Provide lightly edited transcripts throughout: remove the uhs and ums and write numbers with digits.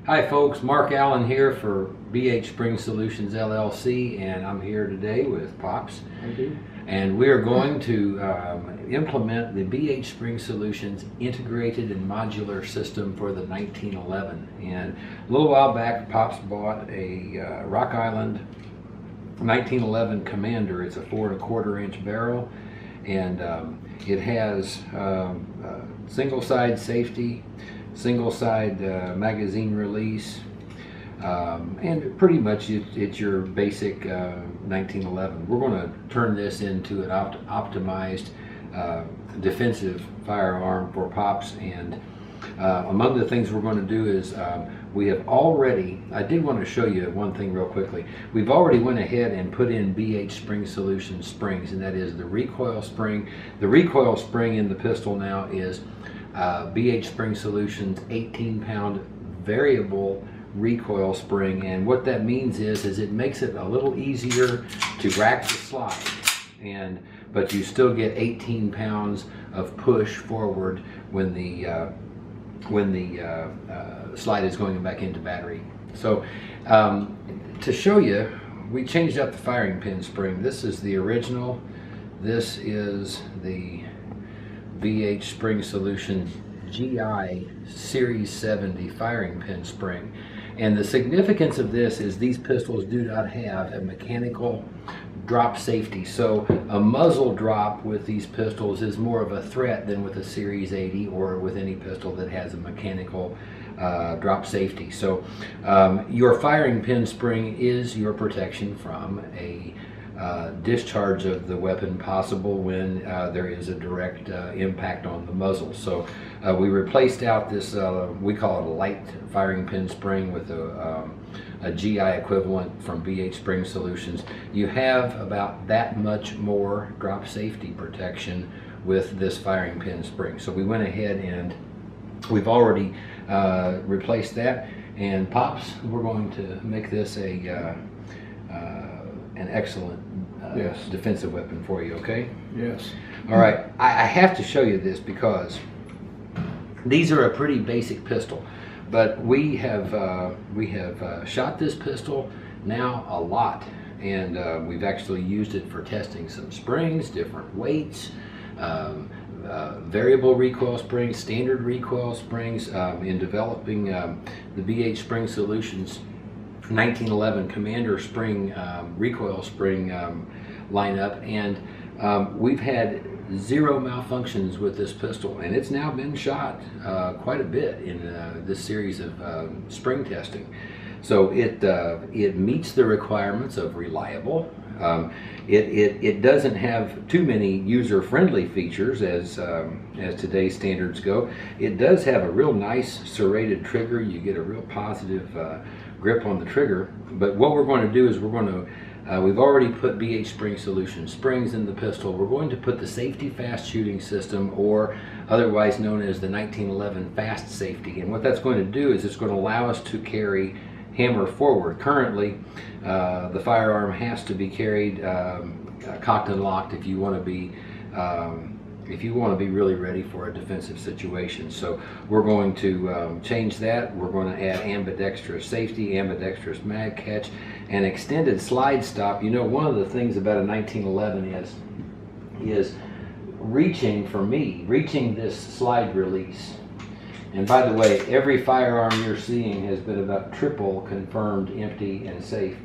Hi folks, Mark Allen here for BH Spring Solutions LLC, and I'm here today with Pops. I do. And we are going to implement the BH Spring Solutions integrated and modular system for the 1911. And a little while back, Pops bought a Rock Island 1911 Commander. It's a 4 1/4 inch barrel, and it has single side safety, single side magazine release, and pretty much it's your basic 1911. We're going to turn this into an optimized defensive firearm for Pops, and among the things we're going to do is we have already, I did want to show you one thing real quickly. We've already went ahead and put in BH Spring Solutions springs, and that is the recoil spring. The recoil spring in the pistol now is BH Spring Solutions 18-pound variable recoil spring, and what that means is it makes it a little easier to rack the slide, but you still get 18 pounds of push forward when the slide is going back into battery. So to show you, we changed up the firing pin spring. This is the original. This is the BH Spring Solution GI Series 70 firing pin spring. And the significance of this is these pistols do not have a mechanical drop safety. So a muzzle drop with these pistols is more of a threat than with a Series 80 or with any pistol that has a mechanical drop safety. So your firing pin spring is your protection from a discharge of the weapon possible when there is a direct impact on the muzzle. So we replaced out this, we call it a light firing pin spring, with a GI equivalent from BH Spring Solutions. You have about that much more drop safety protection with this firing pin spring. So we went ahead and we've already replaced that. And Pops, we're going to make this an excellent Yes. defensive weapon for you, okay? Yes. All right, I have to show you this because these are a pretty basic pistol, but we have shot this pistol now a lot, and we've actually used it for testing some springs, different weights, variable recoil springs, standard recoil springs, in developing the BH Spring Solutions 1911 Commander spring recoil spring lineup, and we've had zero malfunctions with this pistol, and it's now been shot quite a bit in this series of spring testing. So it meets the requirements of reliable. It doesn't have too many user-friendly features as today's standards go. It does have a real nice serrated trigger. You get a real positive grip on the trigger. But what we're going to do is we've already put BH Spring Solution springs in the pistol. We're going to put the safety fast shooting system, or otherwise known as the 1911 fast safety. And what that's going to do is it's going to allow us to carry hammer forward. Currently, the firearm has to be carried cocked and locked if you want to be really ready for a defensive situation. So we're going to change that. We're going to add ambidextrous safety, ambidextrous mag catch, and extended slide stop. You know, one of the things about a 1911 is reaching this slide release. And by the way, every firearm you're seeing has been about triple confirmed empty and safe.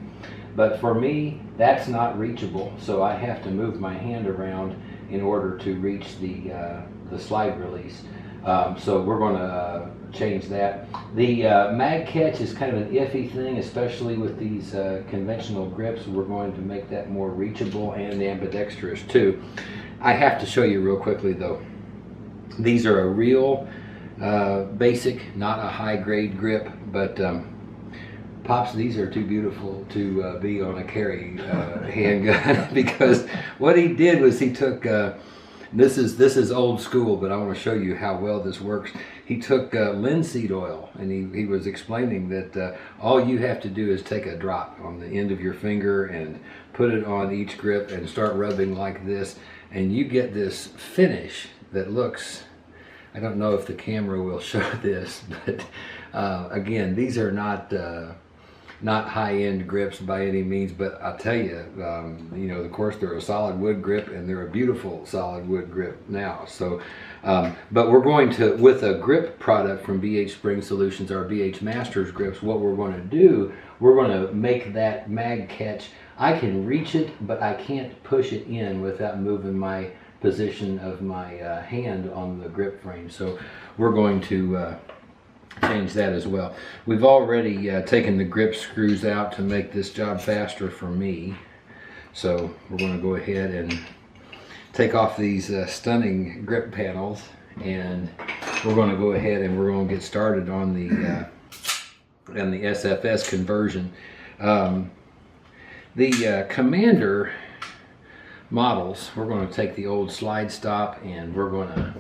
But for me, that's not reachable, so I have to move my hand around in order to reach the slide release. So we're going to change that. The mag catch is kind of an iffy thing, especially with these conventional grips. We're going to make that more reachable and ambidextrous too. I have to show you real quickly though. These are a real basic, not a high grade grip, but Pops, these are too beautiful to be on a carry handgun, because what he did was he took, this is old school, but I want to show you how well this works. He took linseed oil, and he was explaining that all you have to do is take a drop on the end of your finger and put it on each grip and start rubbing like this, and you get this finish that looks, I don't know if the camera will show this, but Again, these are not high-end grips by any means, but I'll tell you, you know, of course, they're a solid wood grip, and they're a beautiful solid wood grip now. So, but we're going to, with a grip product from BH Spring Solutions, our BH Masters grips, what we're going to do, we're going to make that mag catch. I can reach it, but I can't push it in without moving my position of my hand on the grip frame. So we're going to change that as well. We've already taken the grip screws out to make this job faster for me. So we're going to go ahead and take off these stunning grip panels, and we're going to go ahead and we're going to get started on the SFS conversion. The Commander models, we're going to take the old slide stop and we're going to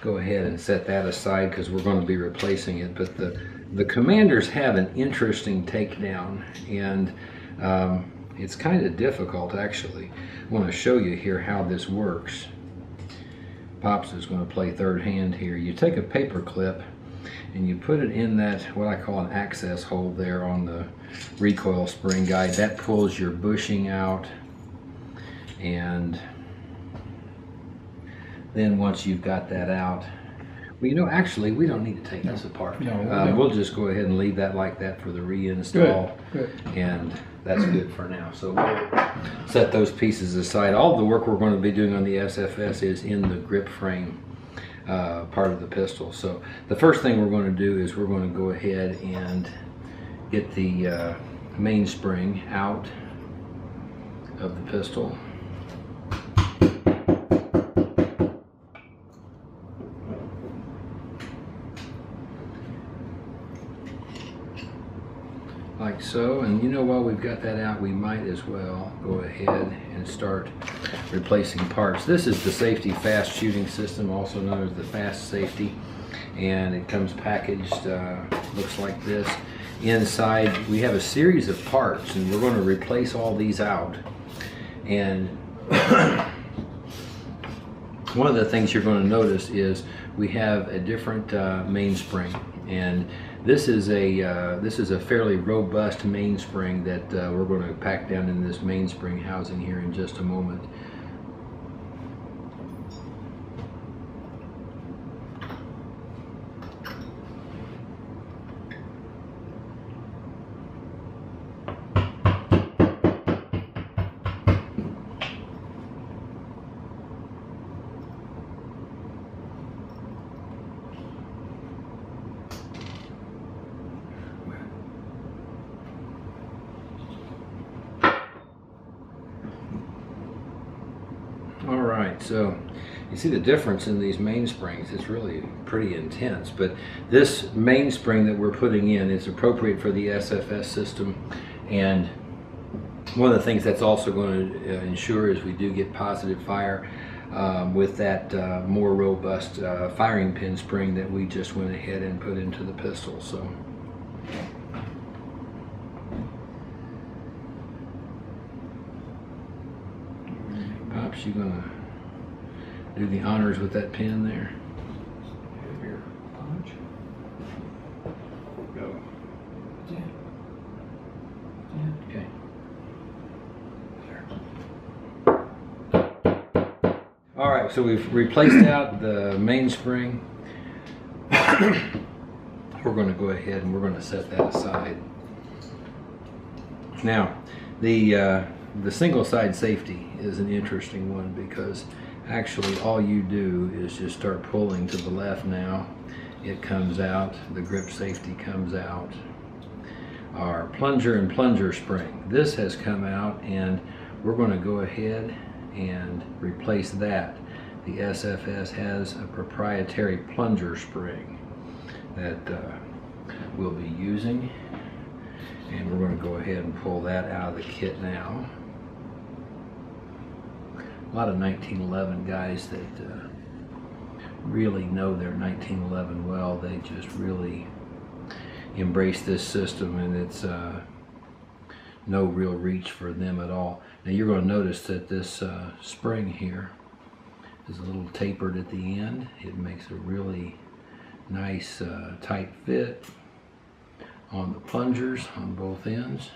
go ahead and set that aside because we're going to be replacing it. But the Commanders have an interesting takedown, and it's kind of difficult actually. I want to show you here how this works. Pops is going to play third hand here. You take a paper clip and you put it in that, what I call an access hole there on the recoil spring guide. That pulls your bushing out, and then once you've got that out, well, you know, actually we don't need to take this apart. No, we'll just go ahead and leave that like that for the reinstall. Good. And that's good for now. So we'll set those pieces aside. All the work we're going to be doing on the SFS is in the grip frame part of the pistol. So the first thing we're going to do is we're going to go ahead and get the mainspring out of the pistol. Like so. And you know, while we've got that out, we might as well go ahead and start replacing parts. This is the safety fast shooting system, also known as the fast safety, and it comes packaged, looks like this. Inside we have a series of parts, and we're going to replace all these out. And one of the things you're going to notice is we have a different mainspring, and this is a fairly robust mainspring that we're going to pack down in this mainspring housing here in just a moment. Alright, so you see the difference in these mainsprings. It's really pretty intense, but this mainspring that we're putting in is appropriate for the SFS system, and one of the things that's also going to ensure is we do get positive fire with that more robust firing pin spring that we just went ahead and put into the pistol. So Pops, you gonna do the honors with that pin there? Here, punch. Go. Yeah. Okay. All right, so we've replaced out the mainspring. We're going to go ahead and we're going to set that aside. Now, the single side safety is an interesting one because actually all you do is just start pulling to the left now. It comes out, the grip safety comes out. Our plunger and plunger spring, this has come out, and we're going to go ahead and replace that. The SFS has a proprietary plunger spring that we'll be using, and we're going to go ahead and pull that out of the kit now. A lot of 1911 guys that really know their 1911 well, they just really embrace this system, and it's no real reach for them at all. Now you're going to notice that this spring here is a little tapered at the end. It makes a really nice tight fit. on the plungers on both ends.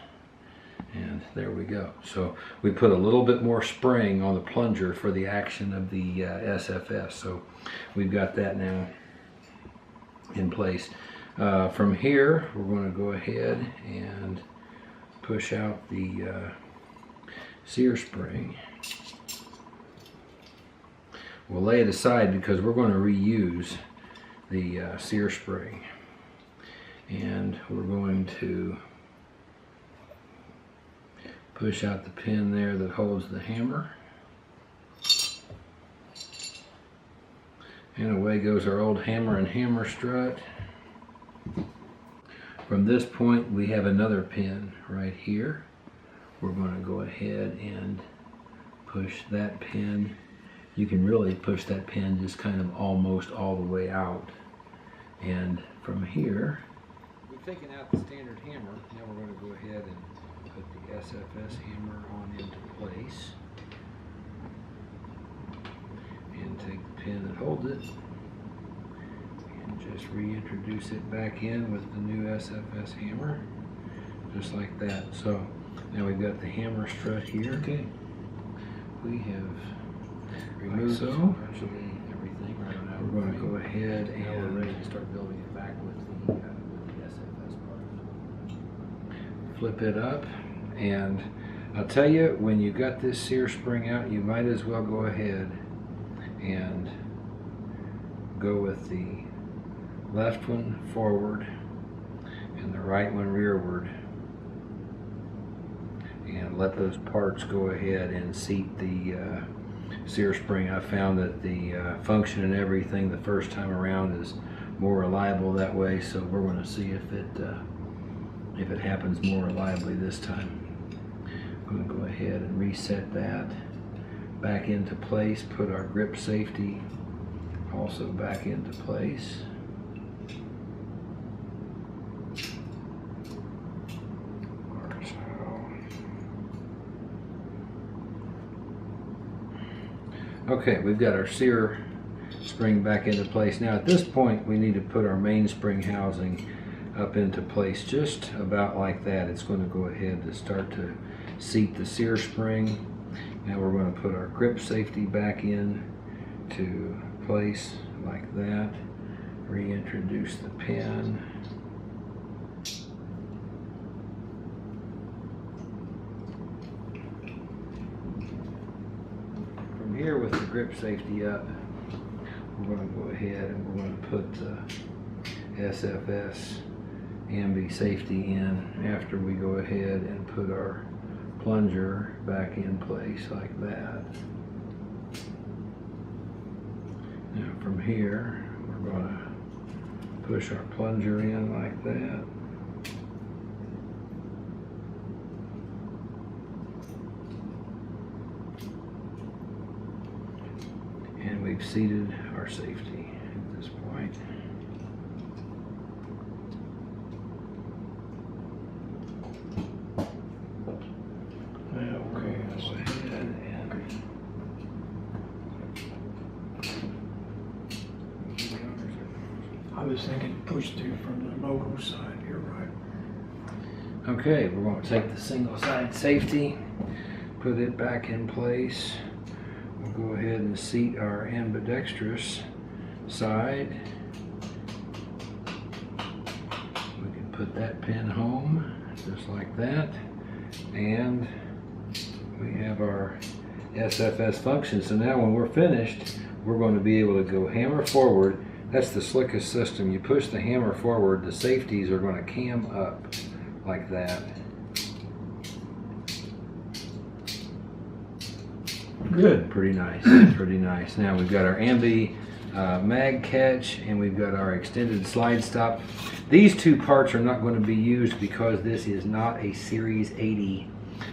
And there we go. So we put a little bit more spring on the plunger for the action of the SFS. So we've got that now in place. From here, we're going to go ahead and push out the sear spring. We'll lay it aside because we're going to reuse the sear spring. And we're going to push out the pin there that holds the hammer. And away goes our old hammer and hammer strut. From this point we have another pin right here. We're going to go ahead and push that pin. You can really push that pin just kind of almost all the way out. And from here, we've taken out the standard hammer. Now we're going to go ahead and put the SFS hammer on into place. And take the pin that holds it and just reintroduce it back in with the new SFS hammer. Just like that. So now we've got the hammer strut here. Okay. We have removed virtually everything right now. We're going to go ahead and now we're ready to start building it back with the SFS part. Flip it up, and I'll tell you, when you got this sear spring out, you might as well go ahead and go with the left one forward and the right one rearward, and let those parts go ahead and seat the sear spring. I found that the function and everything the first time around is more reliable that way, so we're going to see if it happens more reliably this time. I'm going to go ahead and reset that back into place, put our grip safety also back into place. Okay, we've got our sear spring back into place. Now at this point we need to put our mainspring housing up into place just about like that. It's going to go ahead to start to seat the sear spring. Now we're going to put our grip safety back in to place like that. Reintroduce the pin. Here with the grip safety up, we're going to go ahead and we're going to put the SFS ambi safety in after we go ahead and put our plunger back in place like that. Now from here we're going to push our plunger in like that. And we've seated our safety at this point. Okay, go ahead and I was thinking push through from the logo side, you're right. okay, we're going to take the single side safety, put it back in place. We'll go ahead and seat our ambidextrous side. We can put that pin home just like that, and we have our SFS function. So now when we're finished, we're going to be able to go hammer forward. That's the slickest system. You push the hammer forward, the safeties are going to cam up like that. Good. Pretty nice, pretty nice. Now we've got our ambi mag catch, and we've got our extended slide stop. These two parts are not going to be used because this is not a Series 80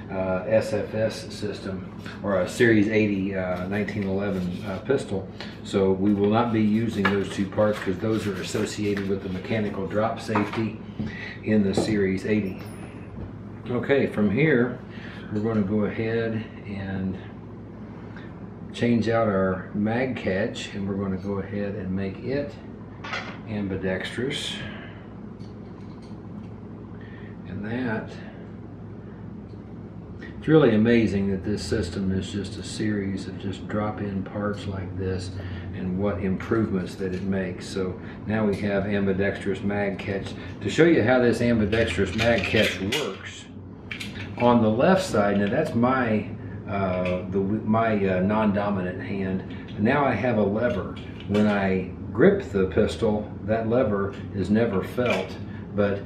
SFS system, or a Series 80 1911 pistol. So we will not be using those two parts because those are associated with the mechanical drop safety in the Series 80. Okay, from here we're going to go ahead and change out our mag catch, and we're going to go ahead and make it ambidextrous. that. It's really amazing that this system is just a series of just drop-in parts like this, and what improvements that it makes. So now we have ambidextrous mag catch. To show you how this ambidextrous mag catch works, on the left side, now that's my non-dominant hand. Now I have a lever. When I grip the pistol, that lever is never felt, but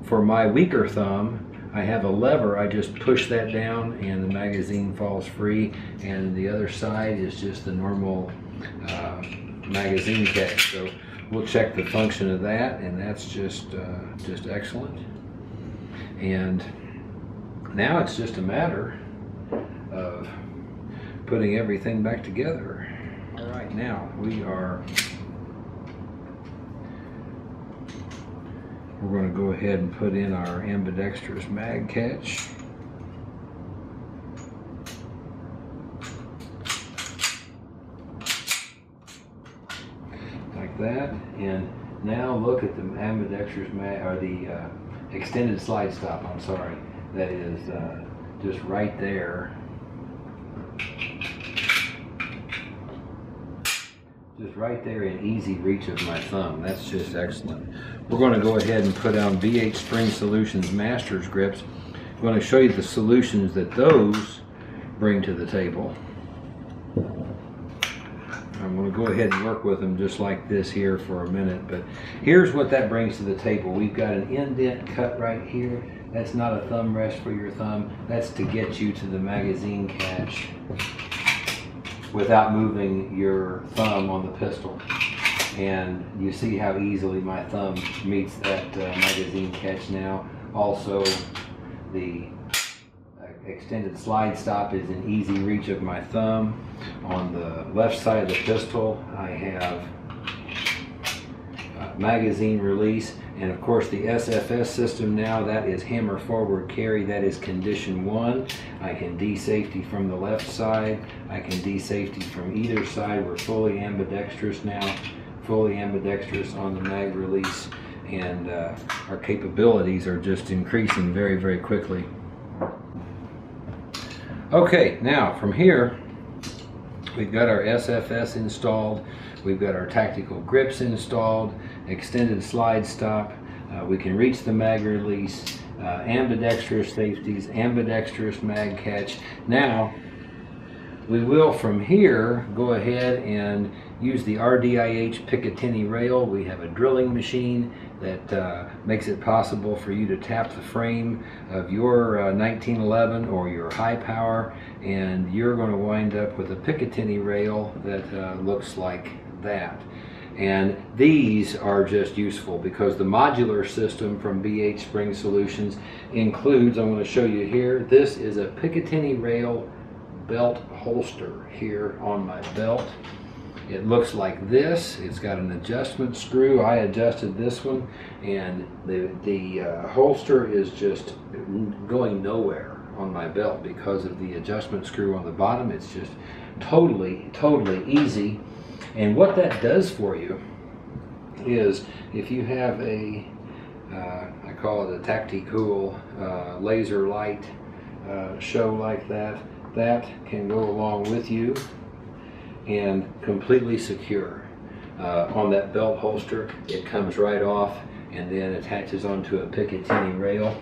for my weaker thumb, I have a lever. I just push that down and the magazine falls free, and the other side is just the normal magazine catch. So we'll check the function of that, and that's just excellent. And now it's just a matter of putting everything back together. All right, now we're going to go ahead and put in our ambidextrous mag catch. Like that. And now look at the ambidextrous mag, or the extended slide stop, I'm sorry. That is just right there. Just right there in easy reach of my thumb. That's just excellent. We're going to go ahead and put on BH Spring Solutions Masters grips. I'm going to show you the solutions that those bring to the table. I'm going to go ahead and work with them just like this here for a minute, but here's what that brings to the table. We've got an indent cut right here. That's not a thumb rest for your thumb. That's to get you to the magazine catch without moving your thumb on the pistol. And you see how easily my thumb meets that magazine catch now. Also, the extended slide stop is in easy reach of my thumb. On the left side of the pistol, I have magazine release, and of course the SFS system now, that is hammer forward carry. That is condition 1. I can de-safety from the left side, I can de-safety from either side. We're fully ambidextrous now, fully ambidextrous on the mag release, and our capabilities are just increasing very, very quickly. Okay, now from here we've got our SFS installed, we've got our tactical grips installed, extended slide stop, we can reach the mag release, ambidextrous safeties, ambidextrous mag catch. Now we will from here go ahead and use the RDIH Picatinny rail. We have a drilling machine that makes it possible for you to tap the frame of your 1911 or your high power, and you're going to wind up with a Picatinny rail that looks like that. And these are just useful because the modular system from BH Spring Solutions includes, I'm going to show you here, this is a Picatinny rail belt holster here on my belt. It looks like this. It's got an adjustment screw. I adjusted this one, and the holster is just going nowhere on my belt because of the adjustment screw on the bottom. It's just totally easy. And what that does for you is, if you have a I call it a tactical laser light show like that, that can go along with you and completely secure. On that belt holster, it comes right off and then attaches onto a Picatinny rail.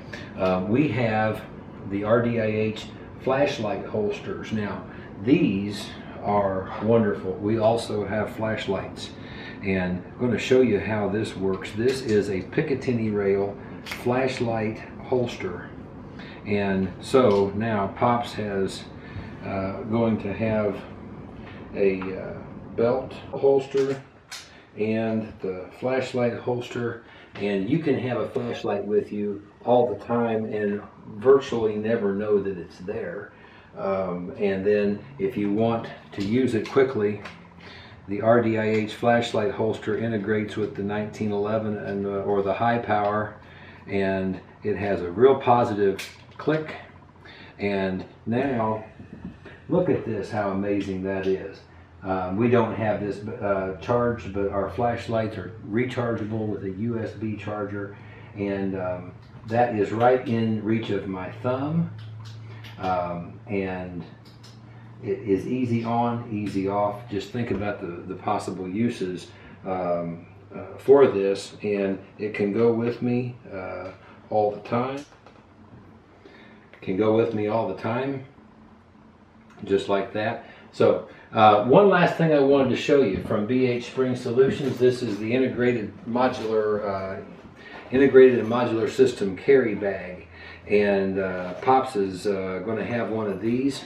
We have the RDIH flashlight holsters. Now, these are wonderful. We also have flashlights, and I'm going to show you how this works. This is a Picatinny rail flashlight holster, and so now Pops has going to have a belt holster and the flashlight holster, and you can have a flashlight with you all the time and virtually never know that it's there. And then if you want to use it quickly, the RDIH flashlight holster integrates with the 1911 and or the high power, and it has a real positive click. And now look at this, how amazing that is. We don't have this charged, but our flashlights are rechargeable with a USB charger, and that is right in reach of my thumb, and it is easy on, easy off. Just think about the possible uses for this, and it can go with me all the time. Can go with me all the time, just like that. So one last thing I wanted to show you from BH Spring Solutions. This is the integrated and modular system carry bag, and Pops is going to have one of these.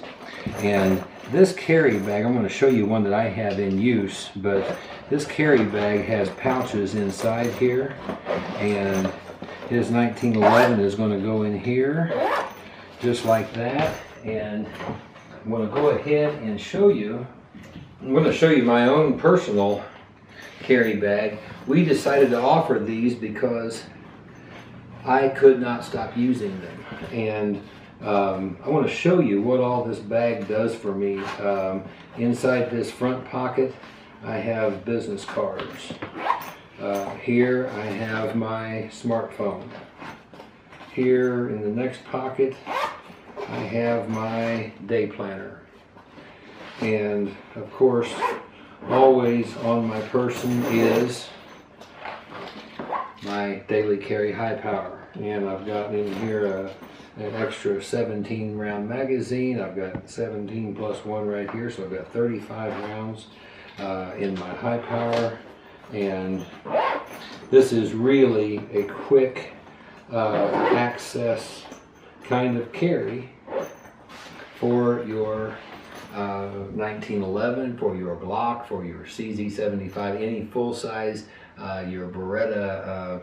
And this carry bag, I'm going to show you one that I have in use, but this carry bag has pouches inside here, and his 1911 is going to go in here just like that. And I'm going to go ahead and show you, I'm going to show you my own personal carry bag. We decided to offer these because I could not stop using them, and I want to show you what all this bag does for me. Inside this front pocket I have business cards. Here I have my smartphone. Here in the next pocket I have my day planner, and of course always on my person is my daily carry high power. And I've got in here an extra 17 round magazine. I've got 17 plus 1 right here, so I've got 35 rounds in my high power. And this is really a quick access kind of carry for your 1911, for your Glock, for your CZ75, any full size, your Beretta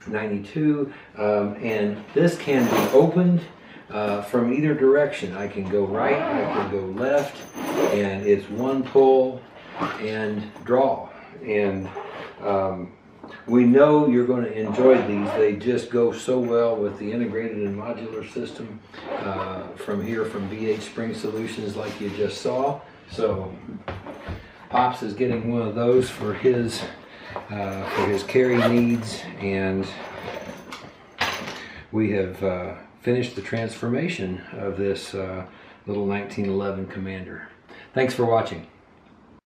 92, and this can be opened from either direction. I can go right, I can go left, and it's one pull and draw. And we know you're going to enjoy these. They just go so well with the integrated and modular system from BH Spring Solutions, like you just saw. So Pops is getting one of those for his carry needs, and we have finished the transformation of this little 1911 Commander. Thanks for watching.